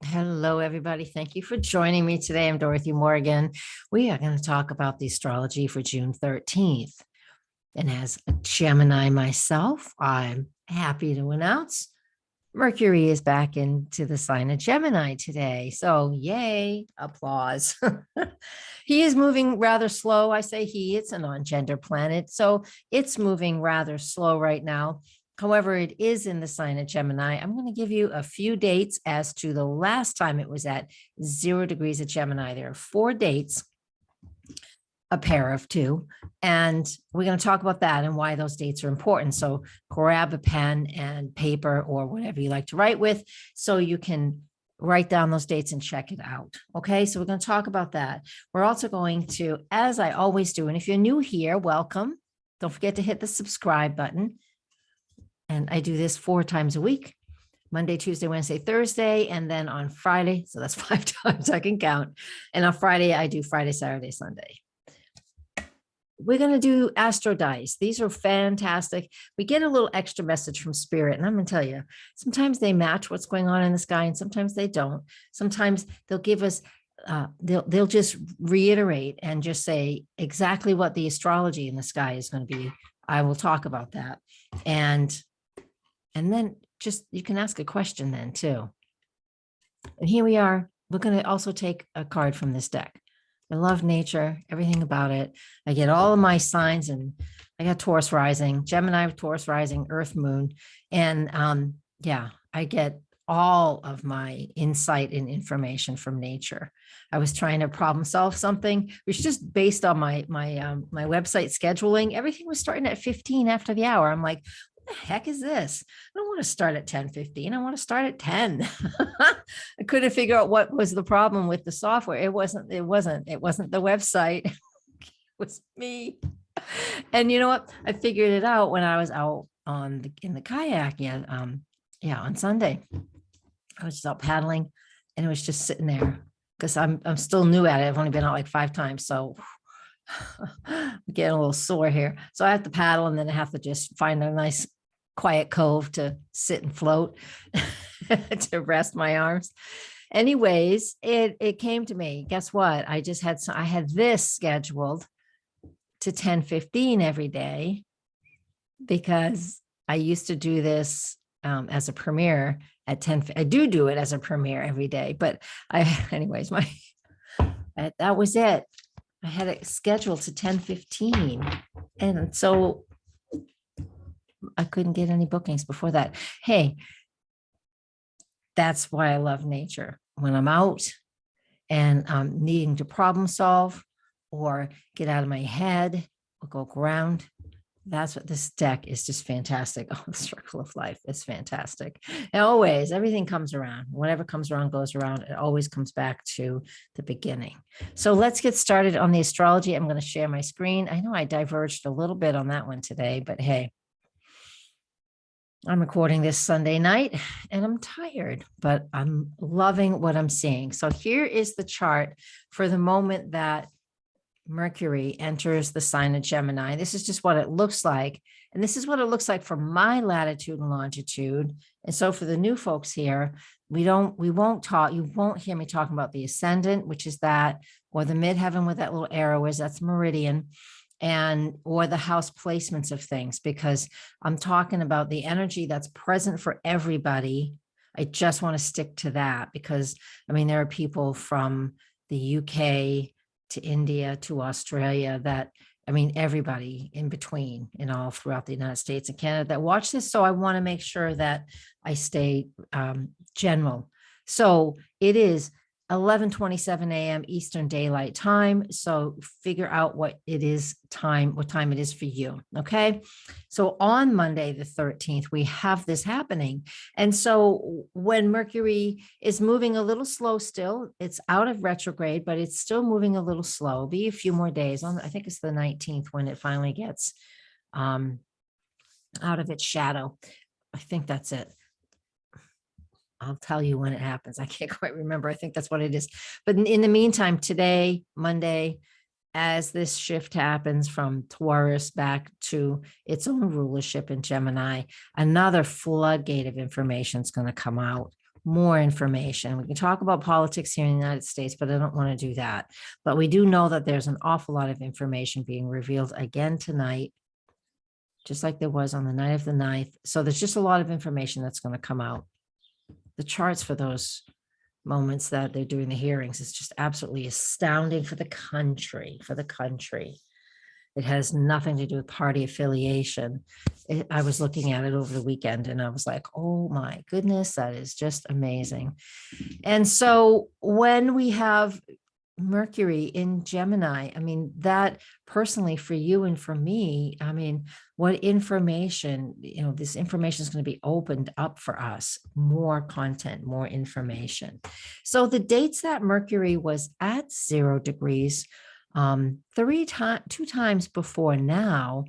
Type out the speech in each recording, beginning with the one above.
Hello, everybody. Thank you for joining me today. I'm Dorothy Morgan. We are going to talk about the astrology for June 13th. And as a Gemini myself, I'm happy to announce Mercury is back into the sign of Gemini today. So yay, applause. He is moving rather slow. I say he, it's a non-gender planet. So it's moving rather slow right now. However, it is in the sign of Gemini. I'm going to give you a few dates as to the last time it was at 0 degrees of Gemini. There are 4 dates, a pair of 2, and we're going to talk about that and why those dates are important. So grab a pen and paper or whatever you like to write with so you can write down those dates and check it out. Okay, so we're going to talk about that. We're also going to, as I always do, and if you're new here, welcome. Don't forget to hit the subscribe button. And I do this 4 times a week, Monday, Tuesday, Wednesday, Thursday, and then on Friday. So that's 5 times I can count. And on Friday, I do Friday, Saturday, Sunday. We're going to do Astro Dice. These are fantastic. We get a little extra message from Spirit. And I'm going to tell you, sometimes they match what's going on in the sky and sometimes they don't. Sometimes they'll give us, they'll just reiterate and just say exactly what the astrology in the sky is going to be. I will talk about that. And then just, you can ask a question then too. And here we are. We're going to also take a card from this deck. I love nature, everything about it. I get all of my signs, and I got Taurus rising, Gemini, Taurus rising, Earth, Moon. And yeah, I get all of my insight and information from nature. I was trying to problem solve something, which just based on my website scheduling, everything was starting at 15 after the hour. I'm like, what the heck is this? I don't want to start at 10:15. I want to start at 10. I couldn't figure out what was the problem with the software. It wasn't the website. It was me. And you know what? I figured it out when I was out in the kayak. On Sunday. I was just out paddling and it was just sitting there because I'm still new at it. I've only been out like 5 times. So I'm getting a little sore here. So I have to paddle and then I have to just find a nice quiet cove to sit and float to rest my arms. Anyways, it came to me. Guess what? I had this scheduled to 10:15 every day because I used to do this as a premiere at 10. I do it as a premiere every day, but anyways, that was it. I had it scheduled to 10:15. And so I couldn't get any bookings before that. Hey, that's why I love nature. When I'm out and I'm needing to problem solve or get out of my head or go ground, that's what this deck is. Just fantastic. Oh, the circle of life is fantastic. And always, everything comes around. Whatever comes around goes around. It always comes back to the beginning. So let's get started on the astrology. I'm going to share my screen. I know I diverged a little bit on that one today, but hey, I'm recording this Sunday night and I'm tired, but I'm loving what I'm seeing. So here is the chart for the moment that Mercury enters the sign of Gemini. This is just what it looks like. And this is what it looks like for my latitude and longitude. And so for the new folks here, you won't hear me talking about the ascendant, which is that, or the midheaven with that little arrow is, that's meridian, or the house placements of things, because I'm talking about the energy that's present for everybody. I just want to stick to that because, I mean, there are people from the UK to India to Australia everybody in between and all throughout the United States and Canada that watch this. So I want to make sure that I stay general. So it is 11:27 a.m. Eastern Daylight Time. So figure out what time it is for you. Okay. So on Monday, the 13th, we have this happening. And so when Mercury is moving a little slow still, it's out of retrograde, but it's still moving a little slow. It'll be a few more days. I think it's the 19th when it finally gets out of its shadow. I think that's it. I'll tell you when it happens. I can't quite remember. I think that's what it is. But in the meantime, today, Monday, as this shift happens from Taurus back to its own rulership in Gemini, another floodgate of information is going to come out. more information. We can talk about politics here in the United States, but I don't want to do that. But we do know that there's an awful lot of information being revealed again tonight, just like there was on the night of the 9th. So there's just a lot of information that's going to come out. The charts for those moments that they're doing the hearings is just absolutely astounding for the country, It has nothing to do with party affiliation. I was looking at it over the weekend and I was like, oh my goodness, that is just amazing. And so when we have Mercury in Gemini, I mean, that personally for you and for me, I mean, what information, this information is going to be opened up for us, more content, more information. So the dates that Mercury was at 0 degrees, 2 times before now,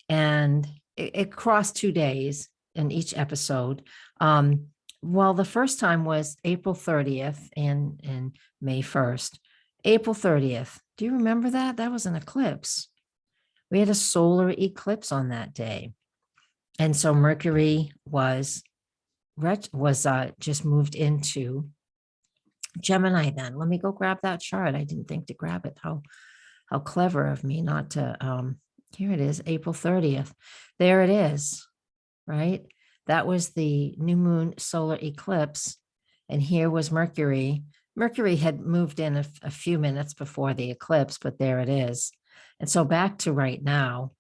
and it crossed 2 days in each episode. Well, the first time was April 30th and May 1st. April 30th. Do you remember that? That was an eclipse. We had a solar eclipse on that day. And so Mercury was just moved into Gemini then. Let me go grab that chart. I didn't think to grab it. How clever of me not to, here it is, April 30th. There it is, right? That was the new moon solar eclipse. And here was Mercury. Mercury had moved in a few minutes before the eclipse, but there it is. And so back to right now,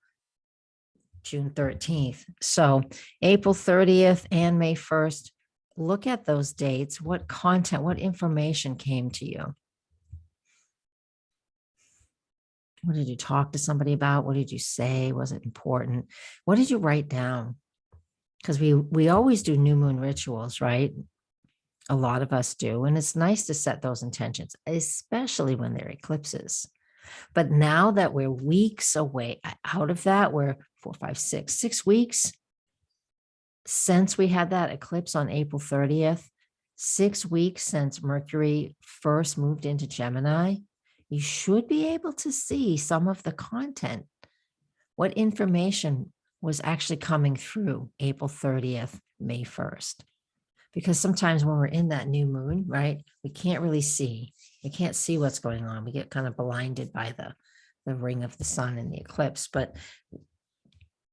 June 13th. So April 30th and May 1st, look at those dates. What content, what information came to you? What did you talk to somebody about? What did you say? Was it important? What did you write down? Because we always do new moon rituals, right? A lot of us do. And it's nice to set those intentions, especially when they're eclipses. But now that we're weeks away out of that, we're 4, 5, 6 weeks since we had that eclipse on April 30th, 6 weeks since Mercury first moved into Gemini, you should be able to see some of the content, what information was actually coming through April 30th, May 1st. Because sometimes when we're in that new moon, right, we can't really see. We can't see what's going on. We get kind of blinded by the ring of the sun and the eclipse. But,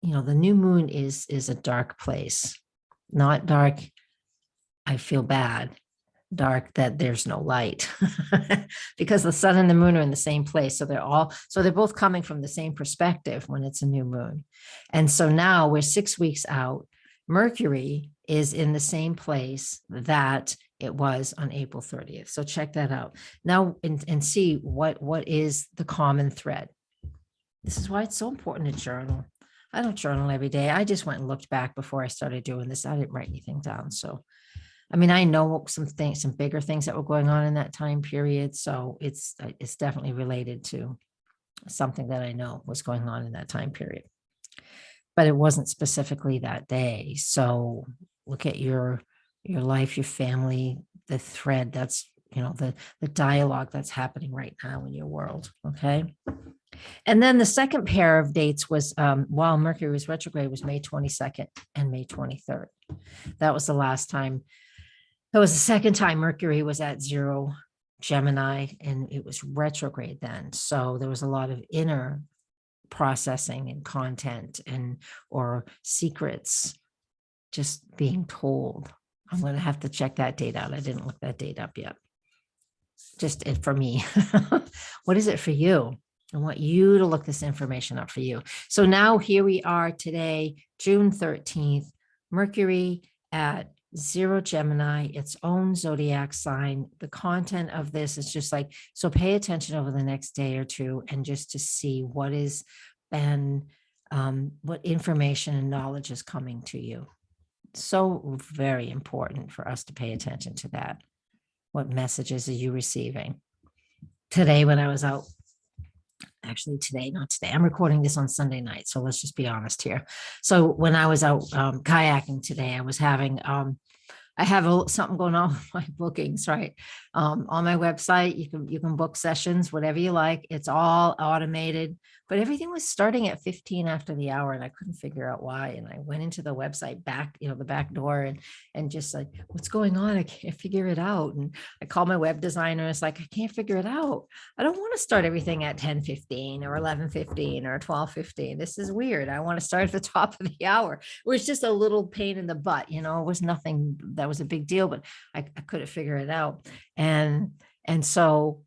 the new moon is a dark place, not dark, I feel bad, dark that there's no light because the sun and the moon are in the same place. So they're both coming from the same perspective when it's a new moon. And so now we're 6 weeks out. Mercury is in the same place that it was on April 30th. So check that out now and see what is the common thread. This is why it's so important to journal. I don't journal every day. I just went and looked back before I started doing this. I didn't write anything down. So, I mean, I know some bigger things that were going on in that time period. So it's definitely related to something that I know was going on in that time period. But it wasn't specifically that day. So look at your life, your family, the thread that's, the dialogue that's happening right now in your world. Okay. And then the second pair of dates was while Mercury was retrograde was May 22nd and May 23rd. That was the last time. That was the second time Mercury was at 0 Gemini and it was retrograde then. So there was a lot of inner processing and content or secrets just being told. I'm going to have to check that date out. I didn't look that date up yet. Just it for me. What is it for you? I want you to look this information up for you. So now here we are today, June 13th, Mercury at 0 Gemini, its own zodiac sign. The content of this is just like, so pay attention over the next day or two and just to see what is and what information and knowledge is coming to you. So very important for us to pay attention to that. What messages are you receiving? Today when I was out, actually today, not today, I'm recording this on Sunday night. So let's just be honest here. So when I was out kayaking today, I was having I have something going on with my bookings, right? On my website, you can book sessions, whatever you like. It's all automated, but everything was starting at 15 after the hour, and I couldn't figure out why. And I went into the website back, the back door, and just like, what's going on? I can't figure it out. And I called my web designer. It's like, I can't figure it out. I don't want to start everything at 10:15 or 11:15 or 12:15. This is weird. I want to start at the top of the hour. It was just a little pain in the butt, it was nothing that was a big deal, but I couldn't figure it out. And so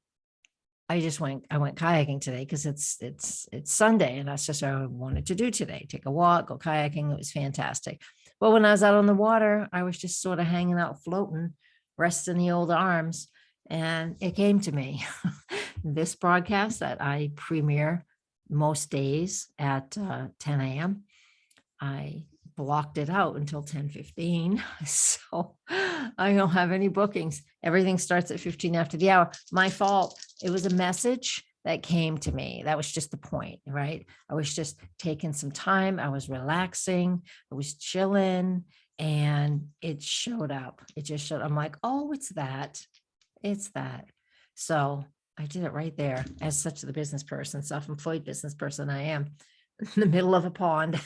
I went kayaking today because it's Sunday, and that's just what I wanted to do today. Take a walk, go kayaking. It was fantastic. But when I was out on the water, I was just sort of hanging out, floating, resting the old arms. And it came to me, this broadcast that I premiere most days at 10 a.m. I blocked it out until 10:15. So I don't have any bookings. Everything starts at 15 after the hour. My fault. It was a message that came to me. That was just the point, right? I was just taking some time. I was relaxing. I was chilling, and it showed up. It just showed. I'm like, oh, it's that. It's that. So I did it right there. As such the business person, self-employed business person I am, in the middle of a pond.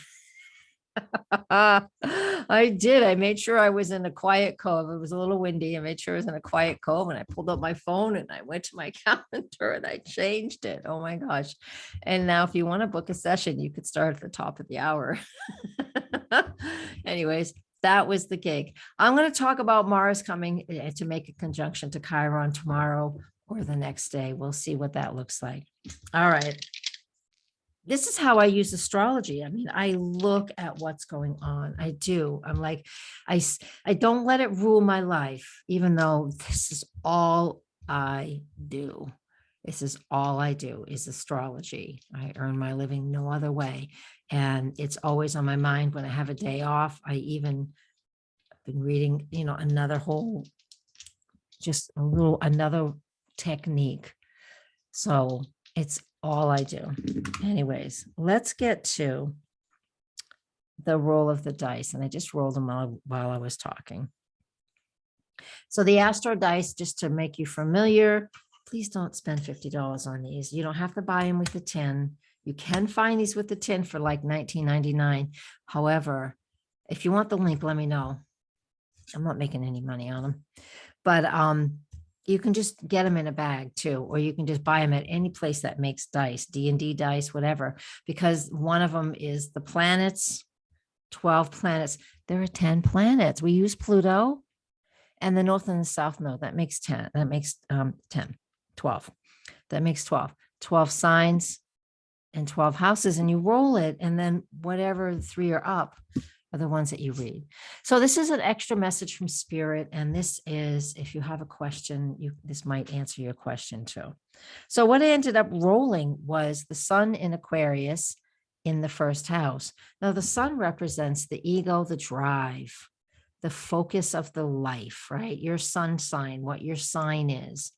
I did. I made sure I was in a quiet cove. It was a little windy. I made sure I was in a quiet cove, and I pulled up my phone and I went to my calendar and I changed it. Oh my gosh. And now if you want to book a session, you could start at the top of the hour. Anyways, that was the gig. I'm going to talk about Mars coming to make a conjunction to Chiron tomorrow or the next day. We'll see what that looks like. All right. This is how I use astrology. I mean, I look at what's going on. I do. I'm like, I don't let it rule my life, even though this is all I do. This is all I do is astrology. I earn my living no other way. And it's always on my mind when I have a day off. I even been reading, another another technique. So it's all I do. Anyways, let's get to the roll of the dice. And I just rolled them while I was talking. So the Astro dice, just to make you familiar, please don't spend $50 on these. You don't have to buy them with the 10. You can find these with the 10 for like $19.99. However, if you want the link, let me know. I'm not making any money on them. But you can just get them in a bag too, or you can just buy them at any place that makes dice, D&D dice, whatever, because one of them is the planets, 12 planets. There are 10 planets. We use Pluto and the North and the South Node. That makes 10. That makes 10, 12. That makes 12. 12 signs and 12 houses, and you roll it, and then whatever three are up are the ones that you read. So this is an extra message from Spirit. And this is, if you have a question, this might answer your question too. So what I ended up rolling was the Sun in Aquarius in the first house. Now the Sun represents the ego, the drive, the focus of the life, right? Your sun sign, what your sign is.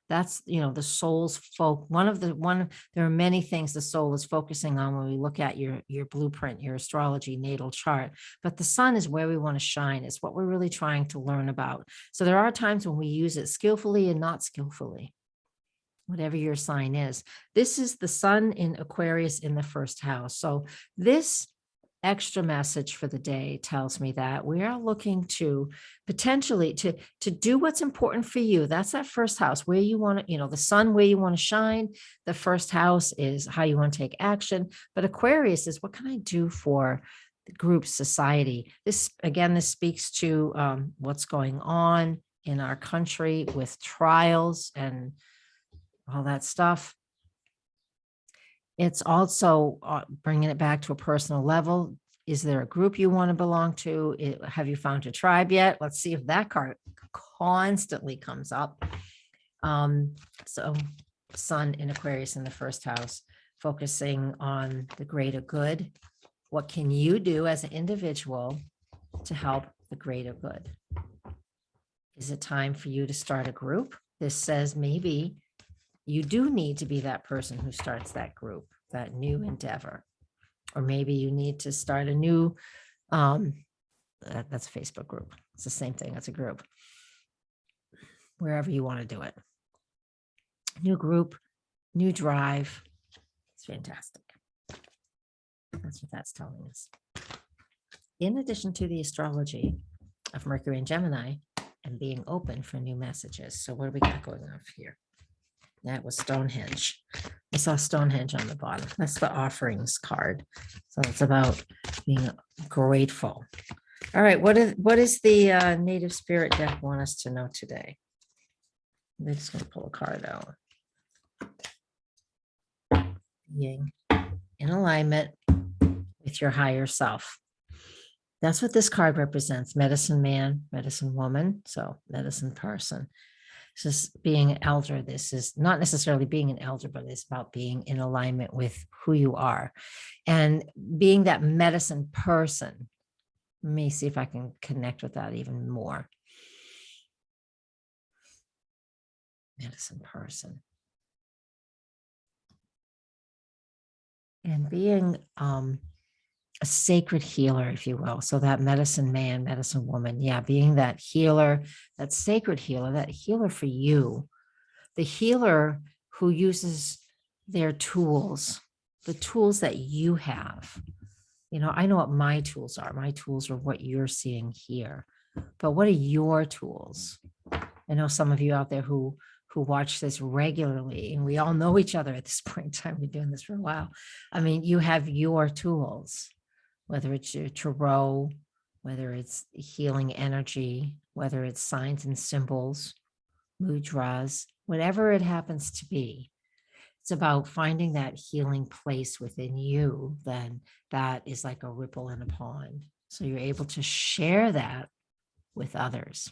That's, the soul's there are many things the soul is focusing on when we look at your blueprint, your astrology natal chart, but the sun is where we want to shine. It's what we're really trying to learn about. So there are times when we use it skillfully and not skillfully, whatever your sign is. This is the Sun in Aquarius in the first house. So this extra message for the day tells me that we are looking to potentially to do what's important for you. That's that first house where you want to, the sun, where you want to shine. The first house is how you want to take action. But Aquarius is what can I do for the group, society? This speaks to what's going on in our country with trials and all that stuff. It's also bringing it back to a personal level. Is there a group you want to belong to? Have you found your tribe yet? Let's see if that card constantly comes up. So Sun in Aquarius in the first house, focusing on the greater good. What can you do as an individual to help the greater good? Is it time for you to start a group? This says maybe you do need to be that person who starts that group, that new endeavor. Or maybe you need to start a new That's a Facebook group. It's the same thing. It's a group. Wherever you want to do it. New group, new drive. It's fantastic. That's what that's telling us. In addition to the astrology of Mercury and Gemini and being open for new messages. So what do we got going on here? That was Stonehenge. I saw Stonehenge on the bottom. That's the offerings card. So it's about being grateful. All right. What is the native spirit deck want us to know today? They're just going to pull a card out. Being in alignment with your higher self. That's what this card represents. Medicine man, medicine woman, so medicine person. This is being an elder. This is not necessarily being an elder, but it's about being in alignment with who you are. And being that medicine person. Let me see if I can connect with that even more. Medicine person. And being a sacred healer, if you will. So that medicine man, medicine woman, yeah, being that healer, that sacred healer, that healer for you, the healer who uses their tools, the tools that you have. You know, I know what my tools are. My tools are what you're seeing here. But what are your tools? I know some of you out there who watch this regularly, and we all know each other at this point in time. We've been doing this for a while. I mean, you have your tools, whether it's your tarot, whether it's healing energy, whether it's signs and symbols, mudras, whatever it happens to be. It's about finding that healing place within you. Then that is like a ripple in a pond. So you're able to share that with others.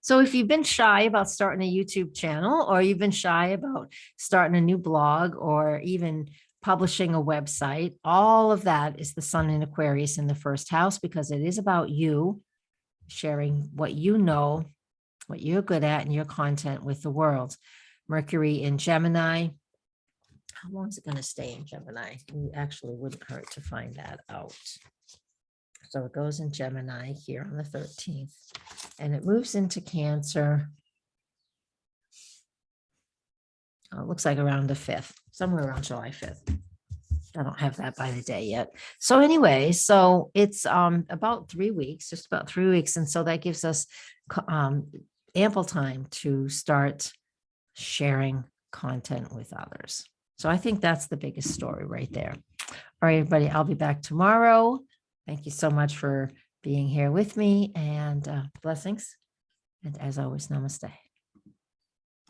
So if you've been shy about starting a YouTube channel, or you've been shy about starting a new blog, or even publishing a website, all of that is the sun in Aquarius in the first house, because it is about you sharing what you know, what you're good at, and your content with the world. Mercury in Gemini. How long is it going to stay in Gemini? It actually wouldn't hurt to find that out. So it goes in Gemini here on the 13th, and it moves into Cancer. Oh, it looks like around the 5th, somewhere around July 5th. I don't have that by the day yet. So anyway, so it's about 3 weeks, just about 3 weeks. And so that gives us ample time to start sharing content with others. So I think that's the biggest story right there. All right, everybody, I'll be back tomorrow. Thank you so much for being here with me, and blessings. And as always, namaste.